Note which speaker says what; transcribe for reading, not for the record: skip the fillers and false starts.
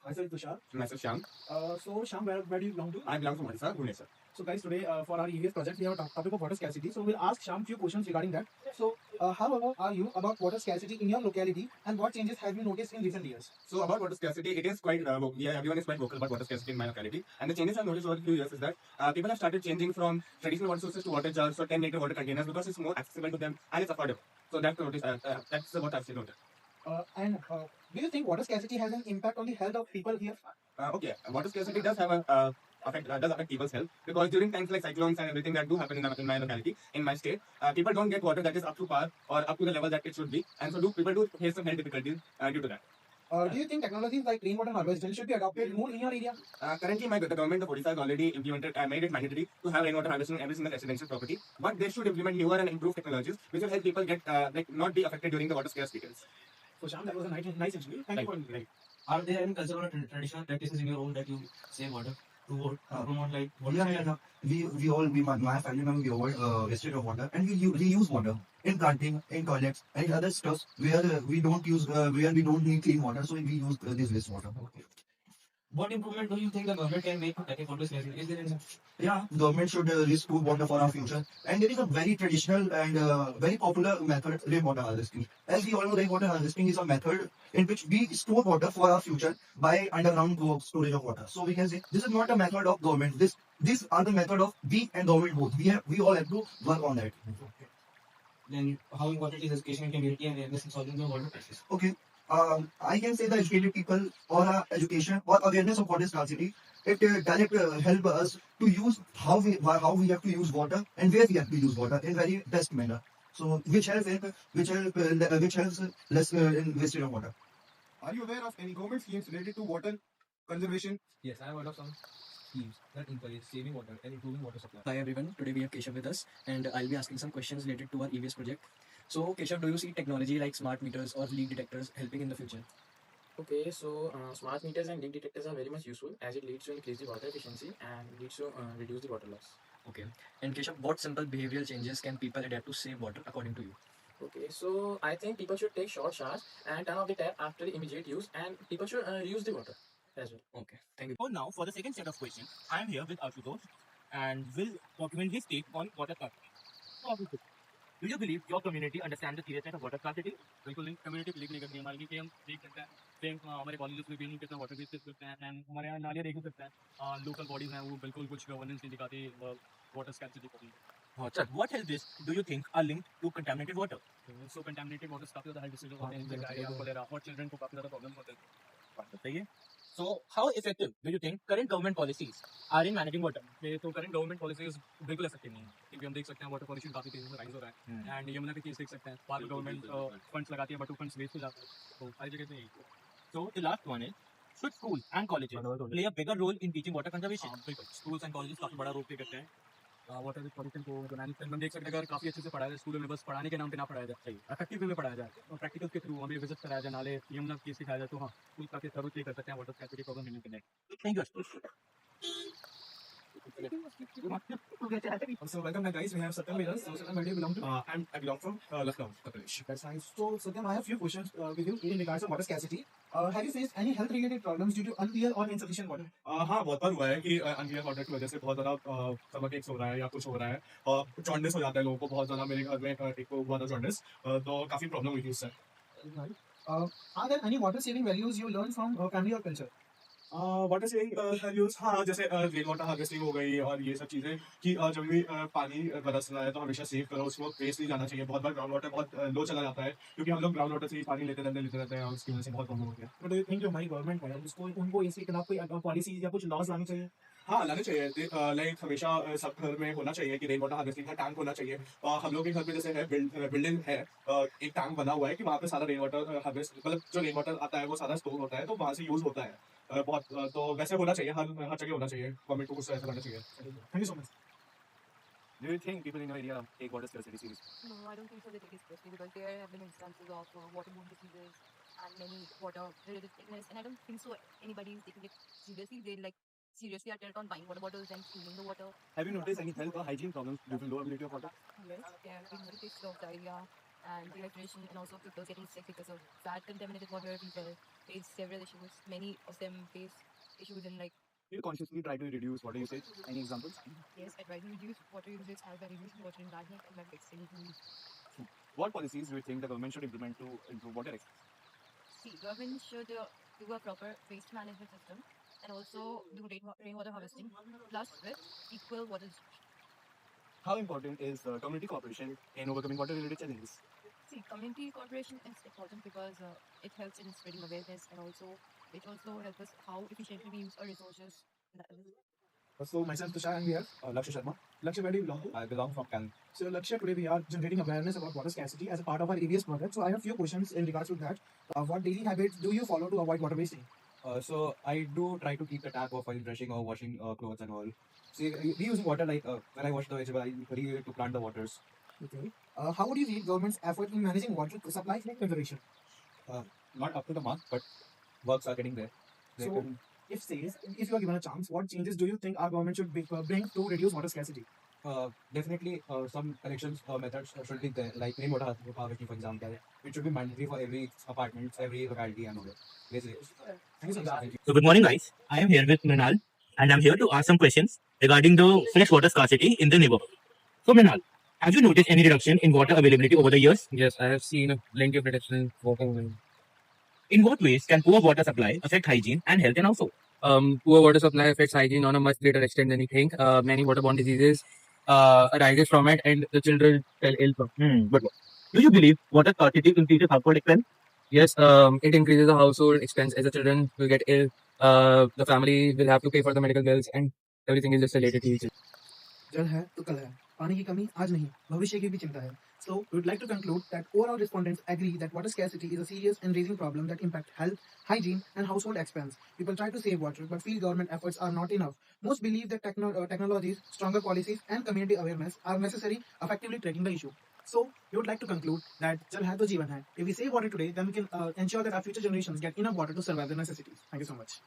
Speaker 1: Myself Tushar.
Speaker 2: Myself Shyam.
Speaker 1: So Sham, where do you belong to?
Speaker 2: I belong to Odisha, Bhubaneswar.
Speaker 1: So guys, today for our EVS project, we have a topic of water scarcity. So we'll ask Sham few questions regarding that. So how aware are you about water scarcity in your locality, and what changes have you noticed in recent years?
Speaker 2: So about water scarcity, it is quite, everyone is quite vocal about water scarcity in my locality. And the changes I've noticed over a few years is that people have started changing from traditional water sources to water jars or 10-liter water containers because it's more accessible to them and it's affordable. So that's what I've seen noticed.
Speaker 1: And do you think water scarcity has an impact on the health of people here?
Speaker 2: Okay, water scarcity does have a does affect people's health because during times like cyclones and everything that do happen in my locality, in my state, people don't get water that is up to par or up to the level that it should be, and so people do face some health difficulties due to that.
Speaker 1: Do you think technologies like rainwater harvesting should be adopted more in your area?
Speaker 2: Currently, the government of Odisha has already implemented, made it mandatory to have rainwater harvesting in every single residential property. But they should implement newer and improved technologies which will help people get not be affected during the water scarcity.
Speaker 1: So Sham, that was a nice interview. Thank you for
Speaker 2: Right.
Speaker 3: Are there any cultural or traditional practices in your own that you save water to promote like water?
Speaker 4: Yeah. My family member, we avoid wastage of water, and we use water in planting, in toilets, and other stuff where we don't use, where we don't need clean water, so we use this wastewater.
Speaker 3: What improvement do you think the government can make to tackle water scarcity? Is there any?
Speaker 4: Yeah, government should restore water for our future, and there is a very traditional and very popular method, rainwater harvesting. As we all know, rainwater harvesting is a method in which we store water for our future by underground storage of water. So we can say this is not a method of government. These are the method of we and government both. We all have to work on that.
Speaker 3: Then how important is education and community and awareness in solving the water crisis?
Speaker 4: Okay. I can say the educated people or education or awareness of water scarcity, it direct help us to use how we have to use water and where we have to use water in very best manner. So which helps less in wastage of water.
Speaker 2: Are you aware of any government schemes related to water conservation?
Speaker 5: Yes, I have heard of some schemes that encourage saving water and improving water supply. Hi everyone, today we have Keshav with us and I'll be asking some questions related to our EVS project. So Keshav, do you see technology like smart meters or leak detectors helping in the future?
Speaker 6: Okay, so smart meters and leak detectors are very much useful as it leads to increase the water efficiency and leads to reduce the water loss.
Speaker 5: Okay. And Keshav, what simple behavioral changes can people adapt to save water according to you?
Speaker 6: Okay, so I think people should take short showers and turn off the tap after the immediate use, and people should reuse the water as well.
Speaker 5: Okay, thank you.
Speaker 7: So now for the second set of questions, I am here with Ashutosh and will document his take on water scarcity. Do you believe your community understands the seriousness of water scarcity?
Speaker 8: बिल्कुल नहीं, community believe नहीं करती हमारी कि हम देख सकते हैं सेम हमारे कॉलेजेस में भी हम कितना वाटर वेस्टेज करते हैं एंड हमारे यहाँ नालियाँ देख ही सकते हैं लोकल बॉडीज हैं वो बिल्कुल कुछ गवर्नेंस नहीं दिखाती वाटर स्कैर्सिटी को भी
Speaker 7: Sir, what health risks do you think are linked to contaminated water?
Speaker 8: So contaminated water काफ़ी ज़्यादा हेल्थ डिसीज होते हैं जैसे डायरिया कोलेरा और चिल्ड्रन को काफ़ी ज़्यादा प्रॉब्लम होते हैं
Speaker 7: बताइए. So how effective do you think current government policies are in managing water?
Speaker 8: तो करंट गवर्नमेंट पॉलिसीज बिल्कुल इफेक्टिव नहीं है क्योंकि हम देख सकते हैं वाटर पॉल्यूशन काफ़ी तेजी से राइज हो रहा है एंड यमुना के केस देख सकते हैं पार्क गवर्नमेंट फंड्स लगाती है बट वो फंड्स वेस्ट हो जाते हैं तो सारी जगह पे यही
Speaker 7: So the last one is, should schools and colleges play a bigger role in teaching water conservation?
Speaker 8: बिल्कुल स्कूल्स एंड कॉलेजेस काफ़ी बड़ा रोल प्ले करते हैं वाटर पॉल्यूशन को जो मैनेज करते हैं हम देख सकते हैं अगर काफ़ी अच्छे से पढ़ाया जाए स्कूलों में बस पढ़ाने के नाम पे ना पढ़ाया जाए इफेक्टिव वे में पढ़ाया जाए और प्रैक्टिकल के थ्रू हमें विजिट कराया जाए नाले यमुना केस सिखाया जाए तो हाँ स्कूल काफ़ी अच्छा रोल प्ले कर सकते हैं वाटर स्कैर्सिटी प्रॉब्लम हैंडल करने में.
Speaker 7: Thank you.
Speaker 1: So welcome back, guys. We have Satyam with us. So Satyam, where do you belong to?
Speaker 2: I belong from Lucknow, Uttar Pradesh.
Speaker 1: That's nice. So Satyam, I have a few questions with you in regards to water scarcity. Have you faced any health-related problems due to unclear or insufficient water?
Speaker 2: हाँ बहुत बार हुआ है कि unclear water की वजह से बहुत ज़्यादा स्टमक एक्स हो रहा है या कुछ हो रहा है और जॉन्डिस हो जाता है लोगों को बहुत ज़्यादा. मेरे घर में एक को हुआ था जॉन्डिस तो काफ़ी प्रॉब्लम हुई थी उससे.
Speaker 1: Are there any water-saving values you learned from family or culture?
Speaker 2: Water saving use हाँ जैसे रेन वाटर हार्वेस्टिंग हो गई और ये सब चीज़ें कि जब भी पानी बरस रहा है तो हमेशा सेव करो उसको वेस्ट नहीं जाना चाहिए. बहुत बार ग्राउंड वाटर बहुत लो चला जाता है क्योंकि हम लोग ग्राउंड वाटर से ही पानी लेते रहते हैं और उसकी वजह से बहुत प्रॉब्लम होती है.
Speaker 1: But do you think जो हमारी गवर्नमेंट है उसको उनको इसके खिलाफ कोई पॉलिसी या कुछ लॉज लानी चाहिए?
Speaker 2: हाँ लाने चाहिए. लाइक हमेशा सब घर में होना चाहिए कि रेन वाटर हार्वेस्टिंग का टैंक होना चाहिए. हम लोग के घर पे जैसे है बिल्डिंग है एक टैंक बना हुआ है कि वहाँ पे सारा रेन वाटर हार्वेस्ट मतलब जो रेन वाटर आता है वो सारा स्टोर होता है तो वहाँ से यूज़ होता है बहुत. तो वैसे होना चाहिए हर जगह होना चाहिए. गवर्नमेंट को कुछ ऐसा करना चाहिए.
Speaker 1: Thank you so much.
Speaker 8: Do you think people in your area take water scarcity seriously?
Speaker 9: No, I don't think so. They take it seriously because there have been instances of waterborne diseases and many water-related sickness, and I don't think so. Anybody is taking it seriously. They seriously attempt on buying water bottles and stealing the water.
Speaker 8: Have you noticed any health or hygiene problems due to low availability of water?
Speaker 9: Yes, there have been many cases of diarrhea and dehydration, and also people getting sick because of bad contaminated water. People face several issues. Many of them face issues in like,
Speaker 8: You consciously try to reduce water usage. Any examples?
Speaker 9: yes, I try to reduce water usage, as I reduce water in bad and my fixing.
Speaker 8: What policies do you think the government should implement to improve water access?
Speaker 9: See, government should do a proper waste management system and also do rainwater harvesting, plus with equal water distribution.
Speaker 8: How important is community cooperation in overcoming water-related challenges?
Speaker 9: See, community cooperation is important because it helps in spreading awareness, and also it also helps us how efficiently we use our resources.
Speaker 1: So myself Tushar and we have
Speaker 8: Lakshya Sharma.
Speaker 1: Lakshya, where do you belong to?
Speaker 8: I belong from Cal.
Speaker 1: So Lakshya, today we are generating awareness about water scarcity as a part of our AVS project. So I have few questions in regards to that. What daily habits do you follow to avoid water wasting?
Speaker 8: So I do try to keep the tap off while brushing or washing clothes and all. See, reusing water, like when I wash the vegetable, I reuse it to plant the waters.
Speaker 1: Okay. How would you rate government's effort in managing water supply and conservation?
Speaker 8: Not up to the mark, but works are getting there. They
Speaker 1: So,
Speaker 8: can-
Speaker 1: if you are given a chance, what changes do you think our government should bring to reduce water scarcity?
Speaker 8: definitely some collections methods should be there, like rainwater harvesting, for example. It should be mandatory for every apartment, every locality, and all that. Basically.
Speaker 1: Thank you so much.
Speaker 7: So good morning, guys. I am here with Mrinal, and I'm here to ask some questions regarding the freshwater scarcity in the neighborhood. So Mrinal, have you noticed any reduction in water availability over the years?
Speaker 3: Yes, I have seen plenty of reduction in water.
Speaker 7: In what ways can poor water supply affect hygiene and health in household?
Speaker 3: Poor water supply affects hygiene on a much greater extent than you think. Many waterborne diseases arises from it, and the children fell ill from.
Speaker 7: But do you believe water scarcity increases household expense?
Speaker 3: Yes, it increases the household expense as the children will get ill. The family will have to pay for the medical bills, and everything is just related to each other.
Speaker 1: जल है तो कल है पानी की कमी आज नहीं भविष्य की भी चिंता है So we would like to conclude that overall respondents agree that water scarcity is a serious and raising problem that impact health, hygiene and household expense. People try to save water but feel government efforts are not enough. Most believe that technologies, stronger policies and community awareness are necessary effectively tracking the issue. So we would like to conclude that Jal hai to Jeevan hai. If we save water today, then we can ensure that our future generations get enough water to survive their necessities. Thank you so much.